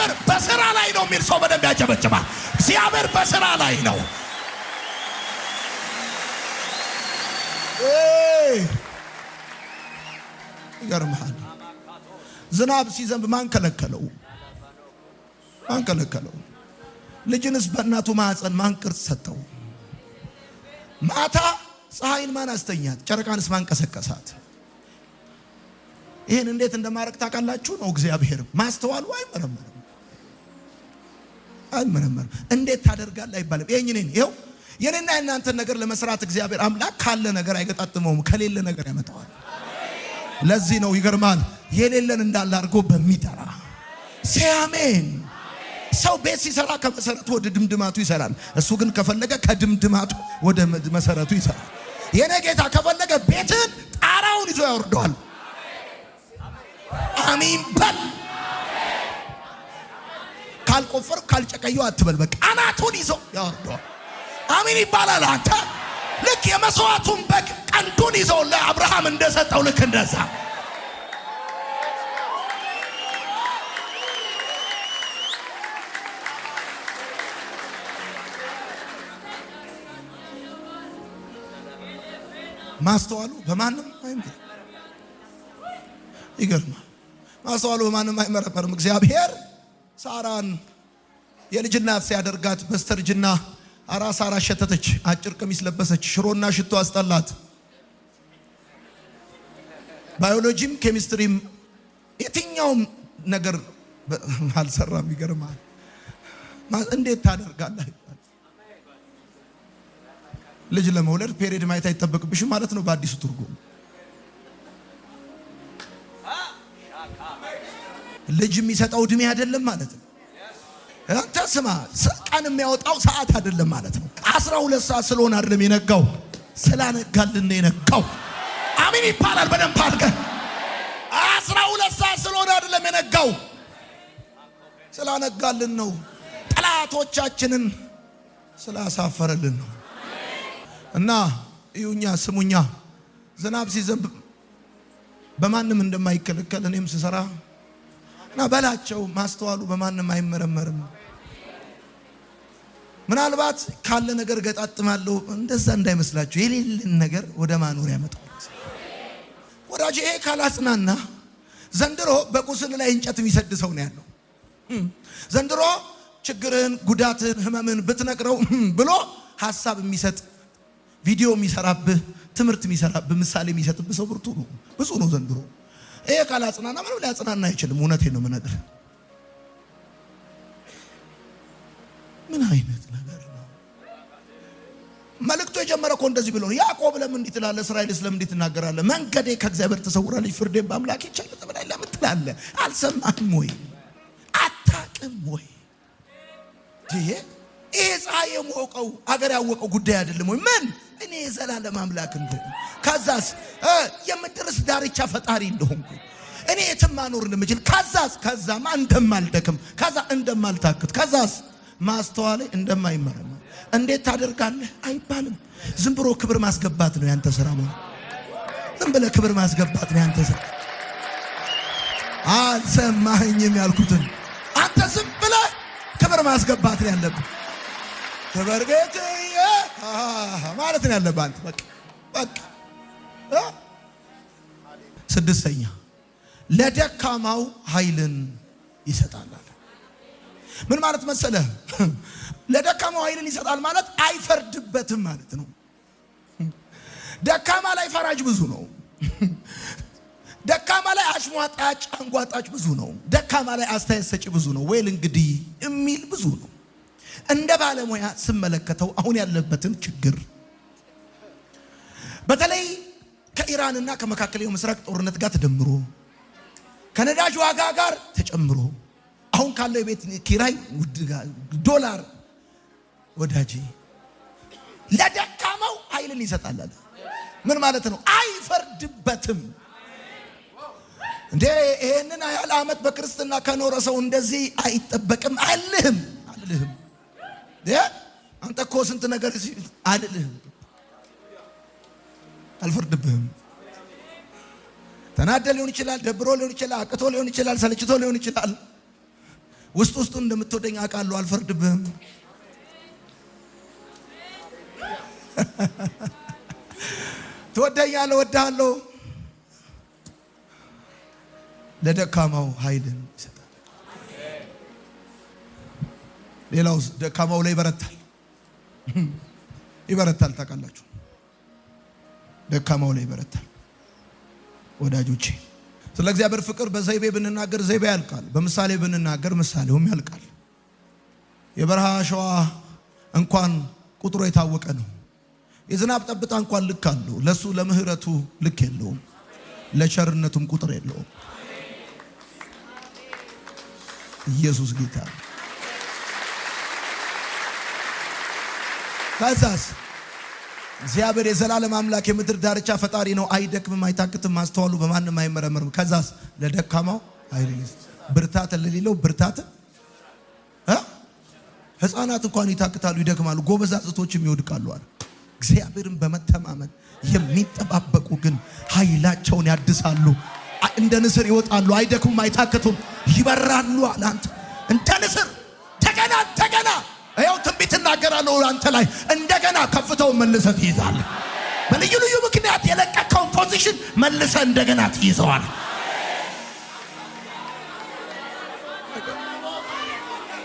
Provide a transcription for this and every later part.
እግዚአብሔር በሥራ ላይ ነው የሚል ሰው በደንብ ያጨበጭባል። እግዚአብሔር በሥራ ላይ ነው። ይገርምሃል። ዝናብ ሲዘንብ ማን ከለከለው? ማን ከለከለው? ልጅንስ በእናቱ ማህፀን ማን ቅርጽ ሰጠው? ማታ ፀሐይን ማን አስተኛት? ጨረቃንስ ማን ቀሰቀሳት? ይሄን እንዴት እንደማረክ ታውቃላችሁ? ነው እግዚአብሔር ማስተዋሉ አይመረመርም። እንዴት ታደርጋለህ አይባልም። ይሄው የኔና የናንተ ነገር ለመስራት እግዚአብሔር አምላክ ካለ ነገር አይገጣጥመውም፣ ከሌለ ነገር ያመጣዋል። ለዚህ ነው ይገርማል፣ የሌለን እንዳለ አድርጎ በሚጠራ ሲያሜን። ሰው ቤት ሲሰራ ከመሰረቱ ወደ ድምድማቱ ይሰራል። እሱ ግን ከፈለገ ከድምድማቱ ወደ መሰረቱ ይሰራል። የኔ ጌታ ከፈለገ ቤትን ጣራውን ይዞ ያወርደዋል። አሜን በል። ካልቆፈር ካልጨቀየው አትበል። በቃ አናቱን ይዞ ያወርደዋል። አሜን ይባላል። አንተ ልክ የመስዋዕቱን በግ ቀንዱን ይዞ ለአብርሃም እንደሰጠው ልክ እንደዛ ማስተዋሉ በማንም አይመረመርም። ይገርማል። ማስተዋሉ በማንም አይመረመርም። እግዚአብሔር ሳራን የልጅና ሲያደርጋት በስተርጅና ሳራ ሸተተች፣ አጭር ቀሚስ ለበሰች፣ ሽሮና ሽቶ አስጠላት። ባዮሎጂም ኬሚስትሪም የትኛውም ነገር አልሰራም። ይገርማል። እንዴት ታደርጋለህ? ልጅ ለመውለድ ፔሪድ ማየት አይጠበቅብሽም ማለት ነው በአዲሱ ትርጉም። ልጅ የሚሰጠው እድሜ አይደለም ማለት ነው። አንተ ስማ፣ ቀን የሚያወጣው ሰዓት አይደለም ማለት ነው። 12 ሰዓት ስለሆነ አይደለም የነጋው፣ ስላነጋልን የነጋው። አሜን ይባላል። በደንብ አድርገህ 12 ሰዓት ስለሆነ አይደለም የነጋው፣ ስላነጋልን ነው። ጠላቶቻችንን ስላሳፈረልን ነው። እና እዩኛ፣ ስሙኛ፣ ዝናብ ሲዘንብ በማንም እንደማይከለከል እኔም ስሰራ እና በላቸው። ማስተዋሉ በማንም አይመረመርም። ምናልባት ካለ ነገር ገጣጥማለሁ እንደዛ እንዳይመስላችሁ። የሌለን ነገር ወደ ማኖር ያመጣው ወዳጅ። ይሄ ካላጽናና ዘንድሮ በቁስል ላይ እንጨት የሚሰድ ሰው ነው ያለው። ዘንድሮ ችግርን፣ ጉዳትን፣ ህመምን ብትነግረው ብሎ ሐሳብ የሚሰጥ ቪዲዮ የሚሰራብህ፣ ትምህርት የሚሰራብህ፣ ምሳሌ የሚሰጥብህ ሰው ብርቱ ነው፣ ብዙ ነው ዘንድሮ። ይሄ ካላጽናና ምንም ሊያጽናና አይችልም። እውነቴን ነው የምነግርህ። ምን አይነት ነገር ነው? መልእክቱ የጀመረ እኮ እንደዚህ ብሎ ነው። ያዕቆብ ለምን እንዲህ ትላለህ? እስራኤልስ ለምን እንዲህ ትናገራለህ? መንገዴ ከእግዚአብሔር ተሰውራለች፣ ፍርዴን በአምላኬ ይቻል ተብላ ለምን ትላለህ? አልሰማህም ወይ? አታውቅም ወይ? ይሄ ፀሐይ የሞቀው አገር ያወቀው ጉዳይ አይደለም ወይ? ምን እኔ የዘላለም አምላክ እንደሆነ፣ ከዛስ የምድርስ ዳርቻ ፈጣሪ እንደሆንኩ፣ እኔ የትም ማኖር እንደምችል፣ ከዛማ እንደማልደክም፣ ከዛ እንደማልታክት፣ ከዛስ ማስተዋል እንደማይመረመር እንዴት ታደርጋለህ አይባልም። ዝም ብሎ ክብር ማስገባት ነው ያንተ ስራ። ዝም ብለህ ክብር ማስገባት ነው ያንተ ስራ። አልሰማኸኝም ያልኩትን? አንተ ዝም ብለህ ክብር ማስገባት ነው ያለብህ። ክብር ጌታዬ ማለት ነው ያለብህ አንተ። በቃ ስድስተኛ ለደካማው ኃይልን ይሰጣል። ምን ማለት መሰለህ? ለደካማው ኃይልን ይሰጣል ማለት አይፈርድበትም ማለት ነው። ደካማ ላይ ፈራጅ ብዙ ነው። ደካማ ላይ አሽሟጣጭ አንጓጣጭ ብዙ ነው። ደካማ ላይ አስተያየት ሰጪ ብዙ ነው። ወይል እንግዲህ የሚል ብዙ ነው። እንደ ባለሙያ ስመለከተው አሁን ያለበትን ችግር በተለይ ከኢራንና ከመካከለኛው ምስራቅ ጦርነት ጋር ተደምሮ ከነዳጅ ዋጋ ጋር ተጨምሮ አሁን ካለው የቤት ኪራይ ዶላር ወዳጄ ለደካማው ኃይልን ይሰጣል አለ። ምን ማለት ነው? አይፈርድበትም። እንዴ ይሄንን ያህል ዓመት በክርስትና ከኖረ ሰው እንደዚህ አይጠበቅም አልልህም። አንተ እኮ ስንት ነገር አልልህም። አልፈርድብህም። ተናደ ሊሆን ይችላል፣ ደብሮ ሊሆን ይችላል፣ አቅቶ ሊሆን ይችላል፣ ሰልችቶ ሊሆን ይችላል። ውስጥ እንደምትወደኝ አውቃለሁ አልፈርድብህም ትወደኛለህ እወድሃለሁ ለደካማው ኃይልን ይሰጣል ሌላው ደካማው ላይ ይበረታል ታውቃላችሁ ደካማው ላይ ይበረታል ወዳጆቼ ስለ እግዚአብሔር ፍቅር በዘይቤ ብንናገር ዘይቤ ያልቃል በምሳሌ ብንናገር ምሳሌውም ያልቃል የበረሃ አሸዋ እንኳን ቁጥሩ የታወቀ ነው የዝናብ ጠብታ እንኳን ልክ አለው ለሱ ለምህረቱ ልክ የለውም ለቸርነቱም ቁጥር የለውም ኢየሱስ ጌታ ታዛዝ እግዚአብሔር የዘላለም አምላክ የምድር ዳርቻ ፈጣሪ ነው አይደክምም አይታክትም ማስተዋሉ በማንም አይመረመርም ከዛስ ለደካማው ኃይል ብርታት ለሌለው ብርታት ህፃናት እንኳን ይታክታሉ ይደክማሉ ጎበዛዝቶችም ይወድቃሉ አለ እግዚአብሔርን በመተማመን የሚጠባበቁ ግን ኃይላቸውን ያድሳሉ እንደ ንስር ይወጣሉ አይደክሙም አይታክቱም ይበራሉ አለ አንተ እንደ ንስር ተገና ያው ትንቢት እናገራለሁ አንተ ላይ እንደገና ከፍተው መልሰህ ትይዛለህ በልዩ ምክንያት የለቀቀውን ፖዚሽን መልሰህ እንደገና ትይዘዋለህ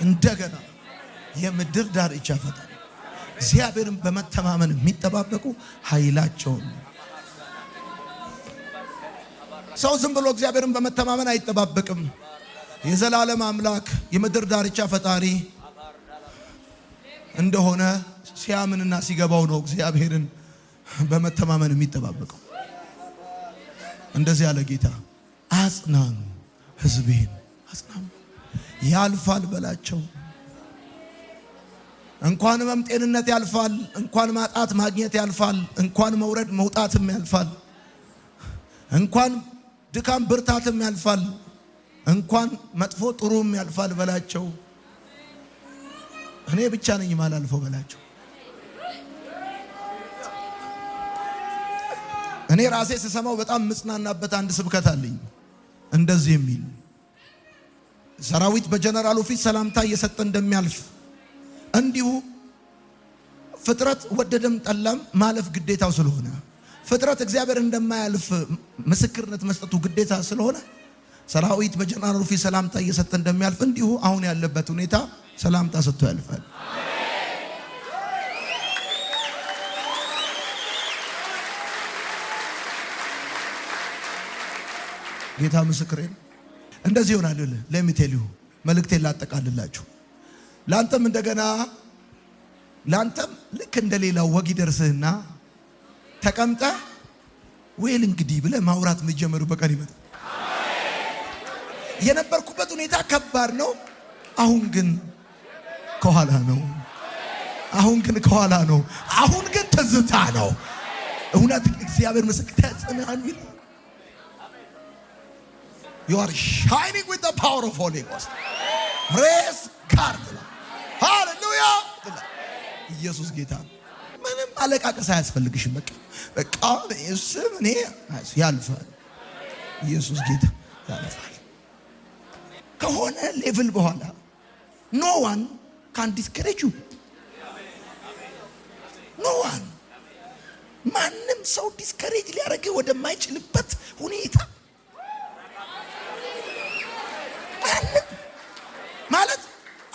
እንደገና የምድር ዳርቻ ፈጣሪ እግዚአብሔርን በመተማመን የሚጠባበቁ ኃይላቸውን ሰው ዝም ብሎ እግዚአብሔርን በመተማመን አይጠባበቅም የዘላለም አምላክ የምድር ዳርቻ ፈጣሪ እንደሆነ ሲያምንና ሲገባው ነው እግዚአብሔርን በመተማመን የሚጠባበቀው እንደዚህ ያለ ጌታ አጽናኑ ሕዝቤን አጽናኑ ያልፋል በላቸው እንኳን መምጤንነት ያልፋል እንኳን ማጣት ማግኘት ያልፋል እንኳን መውረድ መውጣትም ያልፋል እንኳን ድካም ብርታትም ያልፋል እንኳን መጥፎ ጥሩም ያልፋል በላቸው እኔ ብቻ ነኝ ማላልፈው በላቸው እኔ ራሴ ስሰማው በጣም ምጽናናበት አንድ ስብከት አለኝ እንደዚህ የሚል ሰራዊት በጀነራሉ ፊት ሰላምታ እየሰጠ እንደሚያልፍ እንዲሁ ፍጥረት ወደደም ጠላም ማለፍ ግዴታው ስለሆነ ፍጥረት እግዚአብሔር እንደማያልፍ ምስክርነት መስጠቱ ግዴታ ስለሆነ ሰራዊት በጀነራሉ ፊት ሰላምታ እየሰጠ እንደሚያልፍ እንዲሁ አሁን ያለበት ሁኔታ ሰላምታ ሰጥቶ ያልፋል ጌታ ምስክሬ እንደዚህ ይሆናል ለሚቴልዩ መልእክቴን ላጠቃልላችሁ ላንተም እንደገና ላንተም ልክ እንደሌላው ወግ ይደርስህና ተቀምጠ ወይል እንግዲህ ብለ ማውራት መጀመሩ በቀን ይመጣ የነበርኩበት ሁኔታ ከባድ ነው አሁን ግን ከኋላ ነው አሁን ግን ትዝታ ነው እውነት እግዚአብሔር ምስክር ተጽናኑ You are shining with the power of Holy Ghost. Praise God. Hallelujah. ኢየሱስ ጌታ ምንም አለቃቀስ አያስፈልግሽም በቃ ኢየሱስ እኔ ያልፋል ኢየሱስ ጌታ ያልፋል ከሆነ ሌቭል በኋላ no one can discourage you no one ማንም ሰው ዲስከሬጅ ሊያደርግ ወደማይችልበት ሁኔታ ማለት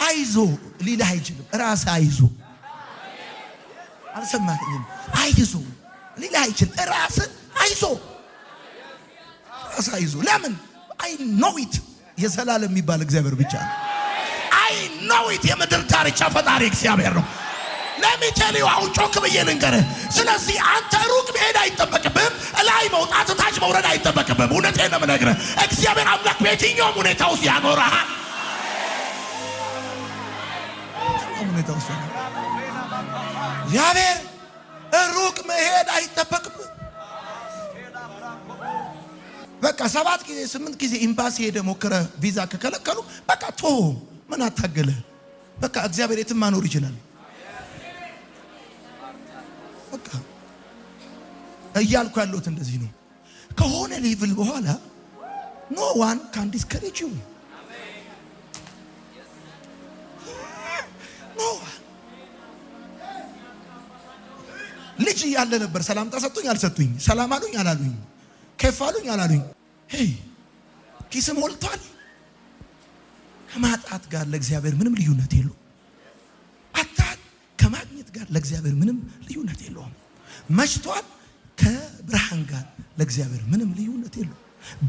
አይዞ ሊልህ አይችልም ራስ አይዞ አልሰማኝም አይዞ ሊልህ አይችልም ራስ አይዞ ለምን I know it የዘላለም የሚባል እግዚአብሔር ብቻ ነው I know it የምድር ዳርቻ ፈጣሪ እግዚአብሔር ነው Let me tell you አሁን ጮክ ብዬ ልንገርህ ስለዚህ አንተ ሩቅ መሄድ አይጠበቅብህም ላይ መውጣት ታች መውረድ አይጠበቅብህም እውነቴን ነው የምነግርህ እግዚአብሔር አምላክ በየትኛውም ሁኔታ ውስጥ ያኖርሃል እግዚአብሔር ሩቅ መሄድ አይጠበቅብህም በቃ 7 ጊዜ 8 ጊዜ ኤምባሲ ሄደ ሞከረ ቪዛ ከከለከሉ በቃ ቶ ምን አታገለ በቃ እግዚአብሔር የትም ማኖር ይችላል በቃ እያልኩ ያለሁት እንደዚህ ነው ከሆነ ሌቭል በኋላ no one can discourage you ልጅ ያለ ነበር ሰላምታ ሰጡኝ አልሰጡኝ ሰላም አሉኝ አላሉኝ ከፍ አሉኝ አላሉኝ ሄይ ኪስ ሞልቷል ከማጣት ጋር ለእግዚአብሔር ምንም ልዩነት የለውም አጣት ከማግኘት ጋር ለእግዚአብሔር ምንም ልዩነት የለውም መሽቷል ከብርሃን ጋር ለእግዚአብሔር ምንም ልዩነት የለውም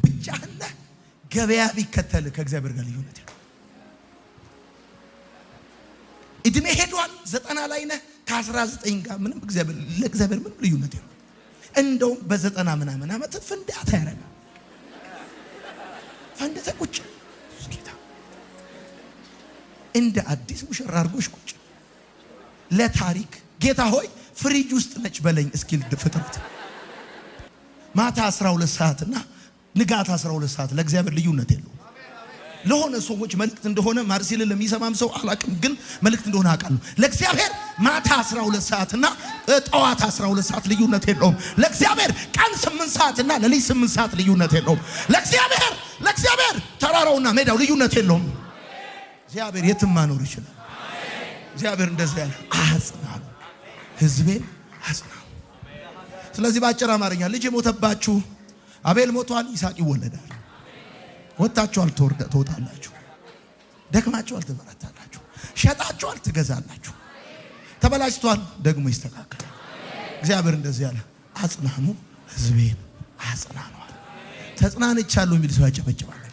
ብቻህን ገበያ ቢከተል ከእግዚአብሔር ጋር ልዩነት የለውም እድሜ ሄዷል 90 ላይ ነህ ከ19 ጋር ምንም ለእግዚአብሔር ምንም ልዩነት የለውም እንደው በ90 ምናምን አመት ፍንዳታ ያረጋል ፈንደተ ቁጭ ጌታ እንደ አዲስ ሙሽራ አርጎሽ ቁጭ ለታሪክ ጌታ ሆይ ፍሪጅ ውስጥ ነች በለኝ እስኪል ፍጥረት ማታ 12 ሰዓት እና ንጋት 12 ሰዓት ለእግዚአብሔር ልዩነት የለውም ለሆነ ሰዎች መልእክት እንደሆነ ማርሲል ለሚሰማም ሰው አላቅም ግን መልእክት እንደሆነ አውቃለሁ ለእግዚአብሔር ማታ 12 ሰዓት እና ጠዋት 12 ሰዓት ልዩነት የለውም ለእግዚአብሔር ቀን 8 ሰዓት እና ሌሊት 8 ሰዓት ልዩነት የለውም ለእግዚአብሔር ተራራውና ሜዳው ልዩነት የለውም እግዚአብሔር የትም ማኖር ይችላል እግዚአብሔር እንደዚህ ያለ አጽናኑ ህዝቤን አጽናኑ ስለዚህ ባጭር አማርኛ ልጅ ሞተባችሁ አቤል ሞቷል ይስሐቅ ይወለዳል ወጣችኋል ትወጣላችሁ ደክማችኋል ትበረታላችሁ ሸጣችኋል ትገዛላችሁ ተበላሽቷል ደግሞ ይስተካከላል እግዚአብሔር እንደዚህ ያለ አጽናኑ ህዝቤን አጽናኑ ተጽናንቻለሁ የሚል ሰው ያጨበጭባል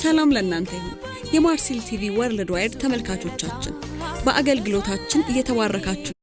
ሰላም ለእናንተ ይሁን የማርሲል ቲቪ ወርልድ ዋይድ ተመልካቾቻችን በአገልግሎታችን እየተባረካችሁ